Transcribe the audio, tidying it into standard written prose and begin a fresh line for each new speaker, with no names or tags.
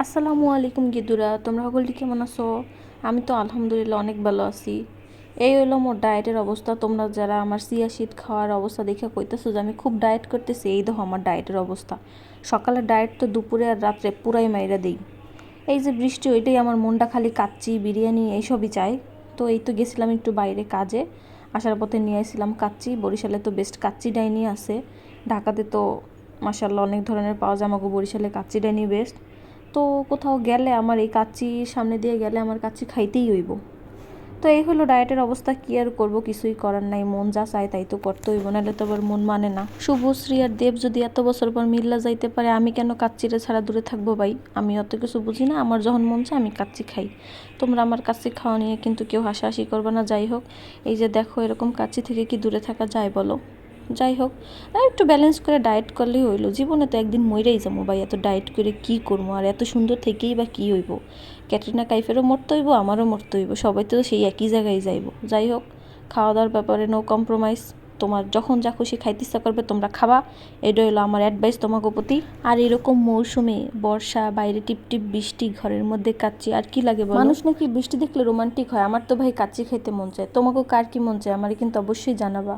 আসসালামু আলাইকুম গিদুরা, তোমরা সকলটি কেমন আছো? আমি তো আলহামদুলিল্লাহ অনেক ভালো আছি। এই হলো মোর ডায়েটের অবস্থা। তোমরা যারা আমার চিয়া সিড খাওয়ার অবস্থা দেখে কইতেছো যে আমি খুব ডায়েট করতেছি, এই দেখো আমার ডায়েটের অবস্থা। সকালে ডায়েট তো দুপুরে আর রাত্রে পুরাই মাইরা দিই। এই যে বৃষ্টি, ওইটাই আমার মনটা খালি কাচ্চি বিরিয়ানি এইসবই চাই। তো এই তো গেছিলাম একটু বাইরে কাজে, আসার পথে নিয়ে আসছিলাম কাচ্চি। বরিশালে তো বেস্ট কাচ্চি ডাইনি আছে, ঢাকাতে তো মাশাল্লাহ অনেক ধরনের পাওয়া যায়, আমাকে বরিশালে কাচ্চি ডাইনি বেস্ট। তো কোথাও গেলে আমার এই কাচ্চির সামনে দিয়ে গেলে আমার কাচ্চি খাইতেই হইব। তো এই হলো ডায়েটের অবস্থা, কি আর করবো, কিছুই করার নাই। মন যা চায় তাই তো করতে হইব, নাহলে তো আবার মন মানে না। শুভশ্রী আর দেব যদি এত বছর পর মিল্লা যাইতে পারে, আমি কেন কাচ্চিরে ছাড়া দূরে থাকবো ভাই? আমি অত কিছু বুঝি না, আমার যখন মন চায় আমি কাচ্চি খাই। তোমরা আমার কাচ্চি খাওয়া নিয়ে কিন্তু কেউ হাসাহাসি করবে না। যাই হোক, এই যে দেখো, এরকম কাচ্চি থেকে কি দূরে থাকা যায় বলো? যাই হোক, একটু ব্যালেন্স করে ডায়েট করলেই হইলো। জীবনে তো একদিন মইরাই যাবো ভাই, এত ডায়েট করে কি করবো? আর এত সুন্দর থেকেই বা কী হইব? ক্যাটরিনা কাইফেরও মরতে হইব, আমারও মরতে হইব, সবাই তো সেই একই জায়গায় যাইব। যাই হোক, খাওয়া দাওয়ার ব্যাপারে নো কম্প্রোমাইজ। তোমার যখন যা খুশি খাইতে ইচ্ছা করবে তোমরা খাবা, এটা হলো আমার অ্যাডভাইস তোমাকে প্রতি। আর এরকম মৌসুমে, বর্ষা, বাইরে টিপটিপ বৃষ্টি, ঘরের মধ্যে কাচ্চি, আর কি লাগে বলো? মানুষ নাকি বৃষ্টি দেখলে রোমান্টিক হয়, আমার তো ভাই কাচ্চি খাইতে মন চায়। তোমাকেও কার কি মন চায় আমার কিন্তু অবশ্যই জানাবা।